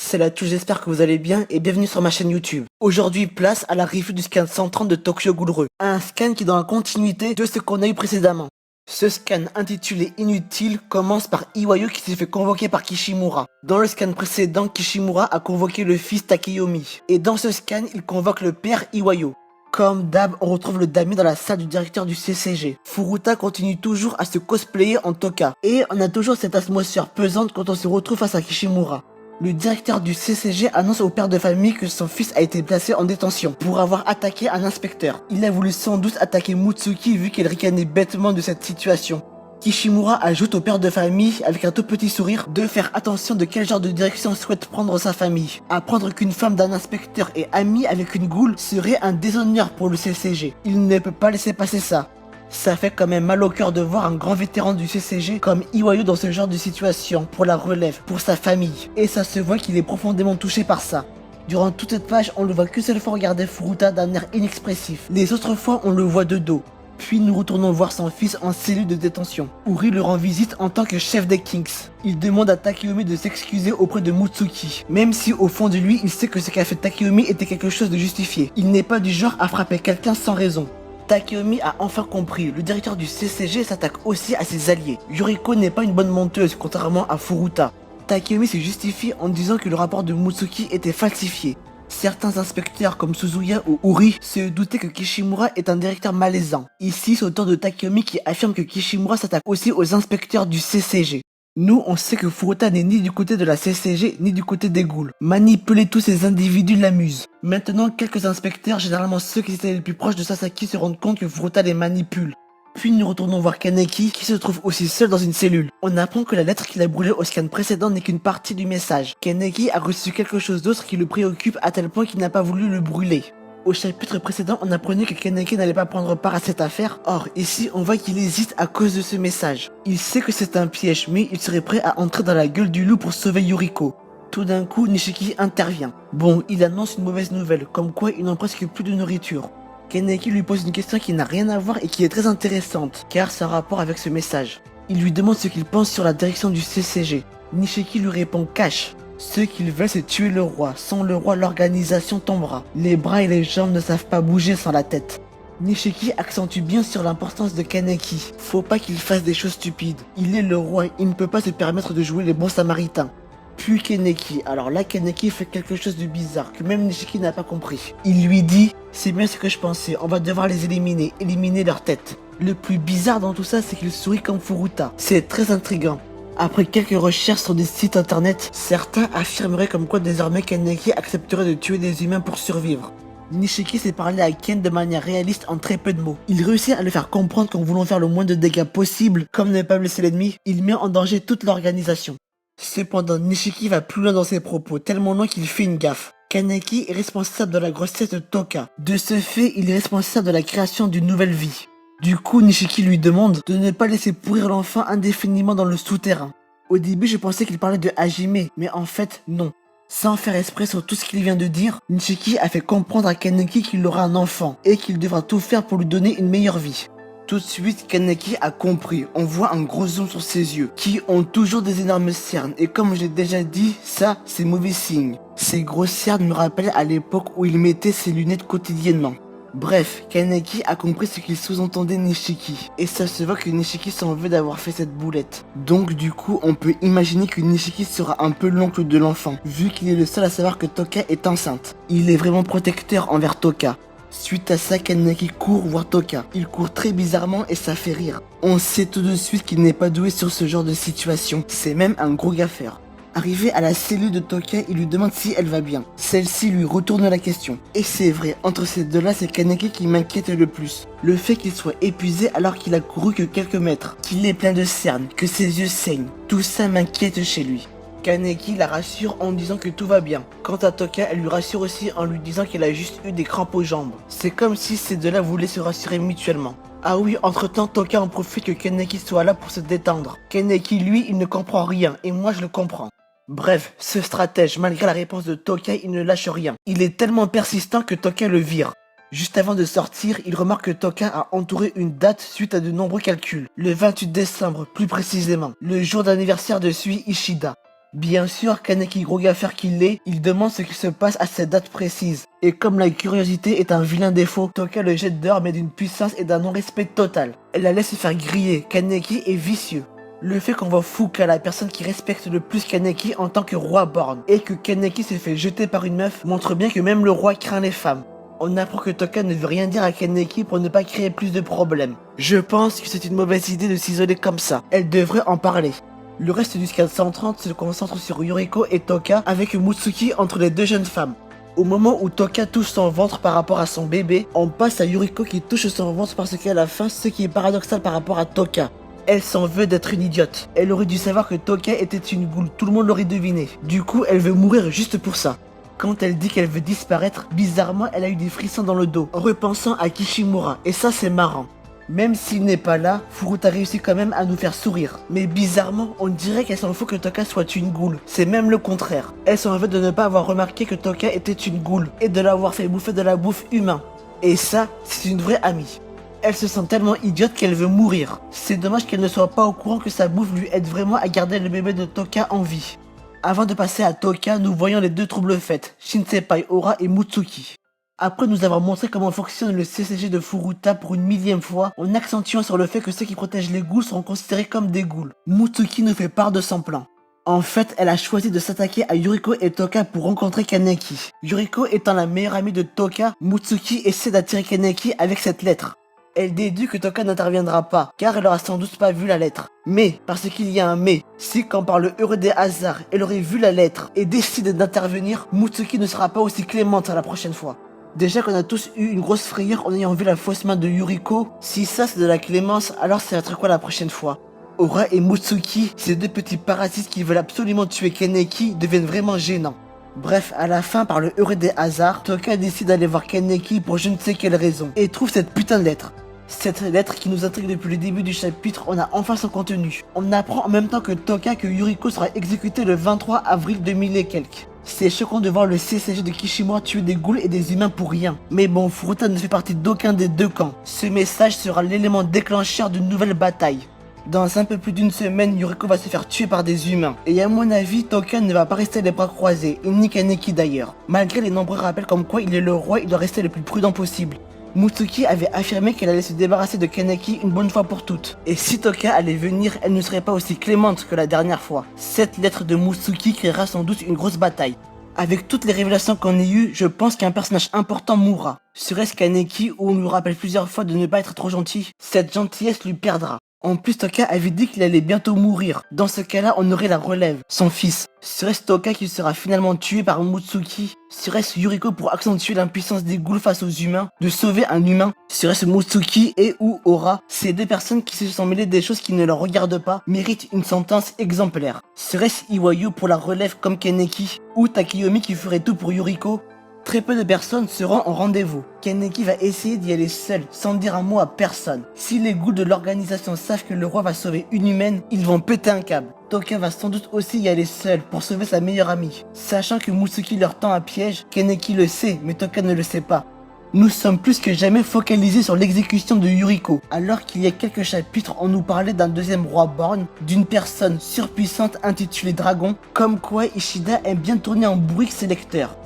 Salut à tous, j'espère que vous allez bien et bienvenue sur ma chaîne YouTube. Aujourd'hui, place à la review du scan 130 de Tokyo Ghoul. Un scan qui est dans la continuité de ce qu'on a eu précédemment. Ce scan intitulé Inutile commence par Iwayo qui s'est fait convoquer par Kishimura. Dans le scan précédent, Kishimura a convoqué le fils Takeyomi. Et dans ce scan, il convoque le père Iwayo. Comme d'hab, on retrouve le damier dans la salle du directeur du CCG. Furuta continue toujours à se cosplayer en Toka. Et on a toujours cette atmosphère pesante quand on se retrouve face à Kishimura. Le directeur du CCG annonce au père de famille que son fils a été placé en détention pour avoir attaqué un inspecteur. Il a voulu sans doute attaquer Mutsuki vu qu'elle ricanait bêtement de cette situation. Kishimura ajoute au père de famille, avec un tout petit sourire, de faire attention de quel genre de direction souhaite prendre sa famille. Apprendre qu'une femme d'un inspecteur est amie avec une goule serait un déshonneur pour le CCG. Il ne peut pas laisser passer ça. Ça fait quand même mal au cœur de voir un grand vétéran du CCG comme Iwayo dans ce genre de situation, pour la relève, pour sa famille. Et ça se voit qu'il est profondément touché par ça. Durant toute cette page, on le voit qu'une seule fois regarder Furuta d'un air inexpressif. Les autres fois, on le voit de dos. Puis nous retournons voir son fils en cellule de détention. Uri le rend visite en tant que chef des Kings. Il demande à Takeyomi de s'excuser auprès de Mutsuki. Même si au fond de lui, il sait que ce qu'a fait Takeyomi était quelque chose de justifié. Il n'est pas du genre à frapper quelqu'un sans raison. Takeyomi a enfin compris, le directeur du CCG s'attaque aussi à ses alliés. Yuriko n'est pas une bonne menteuse, contrairement à Furuta. Takeyomi se justifie en disant que le rapport de Mutsuki était falsifié. Certains inspecteurs comme Suzuya ou Uri se doutaient que Kishimura est un directeur malaisant. Ici, c'est au tour de Takeyomi qui affirme que Kishimura s'attaque aussi aux inspecteurs du CCG. Nous, on sait que Furuta n'est ni du côté de la CCG, ni du côté des ghouls. Manipuler tous ces individus l'amuse. Maintenant, quelques inspecteurs, généralement ceux qui étaient les plus proches de Sasaki, se rendent compte que Furuta les manipule. Puis nous retournons voir Kaneki, qui se trouve aussi seul dans une cellule. On apprend que la lettre qu'il a brûlée au scan précédent n'est qu'une partie du message. Kaneki a reçu quelque chose d'autre qui le préoccupe à tel point qu'il n'a pas voulu le brûler. Au chapitre précédent, on apprenait que Kaneki n'allait pas prendre part à cette affaire. Or, ici, on voit qu'il hésite à cause de ce message. Il sait que c'est un piège, mais il serait prêt à entrer dans la gueule du loup pour sauver Yuriko. Tout d'un coup, Nishiki intervient. Bon, il annonce une mauvaise nouvelle, comme quoi ils n'ont presque plus de nourriture. Kaneki lui pose une question qui n'a rien à voir et qui est très intéressante, car ça a rapport avec ce message. Il lui demande ce qu'il pense sur la direction du CCG. Nishiki lui répond cash. Ceux qu'ils veulent, c'est tuer le roi. Sans le roi, l'organisation tombera. Les bras et les jambes ne savent pas bouger sans la tête. Nishiki accentue bien sur l'importance de Kaneki. Faut pas qu'il fasse des choses stupides. Il est le roi, il ne peut pas se permettre de jouer les bons samaritains. Puis Kaneki. Alors là, Kaneki fait quelque chose de bizarre que même Nishiki n'a pas compris. Il lui dit, c'est bien ce que je pensais, on va devoir les éliminer leur tête. Le plus bizarre dans tout ça, c'est qu'il sourit comme Furuta. C'est très intriguant. Après quelques recherches sur des sites internet, certains affirmeraient comme quoi désormais Kaneki accepterait de tuer des humains pour survivre. Nishiki s'est parlé à Ken de manière réaliste en très peu de mots. Il réussit à le faire comprendre qu'en voulant faire le moins de dégâts possible, comme ne pas blesser l'ennemi, il met en danger toute l'organisation. Cependant, Nishiki va plus loin dans ses propos, tellement loin qu'il fait une gaffe. Kaneki est responsable de la grossesse de Toka. De ce fait, il est responsable de la création d'une nouvelle vie. Du coup, Nishiki lui demande de ne pas laisser pourrir l'enfant indéfiniment dans le souterrain. Au début, je pensais qu'il parlait de Hajime, mais en fait, non. Sans faire exprès sur tout ce qu'il vient de dire, Nishiki a fait comprendre à Kaneki qu'il aura un enfant et qu'il devra tout faire pour lui donner une meilleure vie. Tout de suite, Kaneki a compris. On voit un gros zoom sur ses yeux, qui ont toujours des énormes cernes. Et comme je l'ai déjà dit, ça, c'est mauvais signe. Ces grosses cernes me rappellent à l'époque où il mettait ses lunettes quotidiennement. Bref, Kaneki a compris ce qu'il sous-entendait Nishiki. Et ça se voit que Nishiki s'en veut d'avoir fait cette boulette. Donc du coup, on peut imaginer que Nishiki sera un peu l'oncle de l'enfant, vu qu'il est le seul à savoir que Toka est enceinte. Il est vraiment protecteur envers Toka. Suite à ça, Kaneki court voir Toka. Il court très bizarrement et ça fait rire. On sait tout de suite qu'il n'est pas doué sur ce genre de situation. C'est même un gros gaffeur. Arrivé à la cellule de Toka, il lui demande si elle va bien. Celle-ci lui retourne la question. Et c'est vrai, entre ces deux-là, c'est Kaneki qui m'inquiète le plus. Le fait qu'il soit épuisé alors qu'il a couru que quelques mètres, qu'il est plein de cernes, que ses yeux saignent. Tout ça m'inquiète chez lui. Kaneki la rassure en disant que tout va bien. Quant à Toka, elle lui rassure aussi en lui disant qu'elle a juste eu des crampes aux jambes. C'est comme si ces deux-là voulaient se rassurer mutuellement. Ah oui, entre-temps, Toka en profite que Kaneki soit là pour se détendre. Kaneki, lui, il ne comprend rien, et moi je le comprends. Bref, ce stratège, malgré la réponse de Toka, il ne lâche rien. Il est tellement persistant que Toka le vire. Juste avant de sortir, il remarque que Toka a entouré une date suite à de nombreux calculs. Le 28 décembre, plus précisément, le jour d'anniversaire de Sui Ishida. Bien sûr, Kaneki, gros gaffeur qu'il est, il demande ce qui se passe à cette date précise. Et comme la curiosité est un vilain défaut, Toka le jette dehors mais d'une puissance et d'un non-respect total. Elle la laisse se faire griller, Kaneki est vicieux. Le fait qu'on voit Fuka, la personne qui respecte le plus Kaneki en tant que roi borgne, et que Kaneki se fait jeter par une meuf, montre bien que même le roi craint les femmes. On apprend que Toka ne veut rien dire à Kaneki pour ne pas créer plus de problèmes. Je pense que c'est une mauvaise idée de s'isoler comme ça. Elle devrait en parler. Le reste du scan 130 se concentre sur Yuriko et Toka avec Mutsuki entre les deux jeunes femmes. Au moment où Toka touche son ventre par rapport à son bébé, on passe à Yuriko qui touche son ventre parce qu'elle a faim, ce qui est paradoxal par rapport à Toka. Elle s'en veut d'être une idiote. Elle aurait dû savoir que Toka était une goule, tout le monde l'aurait deviné. Du coup, elle veut mourir juste pour ça. Quand elle dit qu'elle veut disparaître, bizarrement, elle a eu des frissons dans le dos, en repensant à Kishimura, et ça c'est marrant. Même s'il n'est pas là, Furuta réussit quand même à nous faire sourire. Mais bizarrement, on dirait qu'elle s'en fout que Toka soit une goule. C'est même le contraire. Elle s'en veut de ne pas avoir remarqué que Toka était une goule, et de l'avoir fait bouffer de la bouffe humain. Et ça, c'est une vraie amie. Elle se sent tellement idiote qu'elle veut mourir. C'est dommage qu'elle ne soit pas au courant que sa bouffe lui aide vraiment à garder le bébé de Toka en vie. Avant de passer à Toka, nous voyons les deux troubles faits, Shinsepai, Ora et Mutsuki. Après nous avoir montré comment fonctionne le CCG de Furuta pour une millième fois, en accentuant sur le fait que ceux qui protègent les ghouls seront considérés comme des ghouls, Mutsuki nous fait part de son plan. En fait, elle a choisi de s'attaquer à Yuriko et Toka pour rencontrer Kaneki. Yuriko étant la meilleure amie de Toka, Mutsuki essaie d'attirer Kaneki avec cette lettre. Elle déduit que Toka n'interviendra pas, car elle aura sans doute pas vu la lettre. Mais, parce qu'il y a un mais, si quand par le heureux des hasards, elle aurait vu la lettre et décide d'intervenir, Mutsuki ne sera pas aussi clémente la prochaine fois. Déjà qu'on a tous eu une grosse frayeur en ayant vu la fausse main de Yuriko, si ça c'est de la clémence, alors ça va être quoi la prochaine fois? Ora et Mutsuki, ces deux petits parasites qui veulent absolument tuer Kaneki, deviennent vraiment gênants. Bref, à la fin, par le heureux des hasards, Toka décide d'aller voir Kaneki pour je ne sais quelle raison, et trouve cette putain de lettre. Cette lettre qui nous intrigue depuis le début du chapitre, on a enfin son contenu. On apprend en même temps que Toka que Yuriko sera exécuté le 23 avril 2000 et quelques. C'est choquant de voir le CCG de Kishimura tuer des ghouls et des humains pour rien. Mais bon, Furuta ne fait partie d'aucun des deux camps. Ce message sera l'élément déclencheur d'une nouvelle bataille. Dans un peu plus d'une semaine, Yuriko va se faire tuer par des humains. Et à mon avis, Toka ne va pas rester les bras croisés, et ni Kaneki d'ailleurs. Malgré les nombreux rappels comme quoi il est le roi, il doit rester le plus prudent possible. Mutsuki avait affirmé qu'elle allait se débarrasser de Kaneki une bonne fois pour toutes. Et si Toka allait venir, elle ne serait pas aussi clémente que la dernière fois. Cette lettre de Mutsuki créera sans doute une grosse bataille. Avec toutes les révélations qu'on ait eues, je pense qu'un personnage important mourra. Serait-ce Kaneki où on lui rappelle plusieurs fois de ne pas être trop gentil? Cette gentillesse lui perdra. En plus, Toka avait dit qu'il allait bientôt mourir. Dans ce cas-là, on aurait la relève, son fils. Serait-ce Toka qui sera finalement tué par Mutsuki? Serait-ce Yuriko pour accentuer l'impuissance des ghouls face aux humains, de sauver un humain? Serait-ce Mutsuki et ou Ora? Ces deux personnes qui se sont mêlées des choses qui ne leur regardent pas méritent une sentence exemplaire. Serait-ce Iwayu pour la relève comme Kaneki? Ou Takeyomi qui ferait tout pour Yuriko? Très peu de personnes seront au rendez-vous. Kaneki va essayer d'y aller seul, sans dire un mot à personne. Si les ghouls de l'organisation savent que le roi va sauver une humaine, ils vont péter un câble. Toka va sans doute aussi y aller seul pour sauver sa meilleure amie. Sachant que Mutsuki leur tend un piège, Kaneki le sait, mais Toka ne le sait pas. Nous sommes plus que jamais focalisés sur l'exécution de Yuriko, alors qu'il y a quelques chapitres on nous parlait d'un deuxième roi borgne, d'une personne surpuissante intitulée Dragon, comme quoi Ishida aime bien tourner en bourrique ses lecteurs.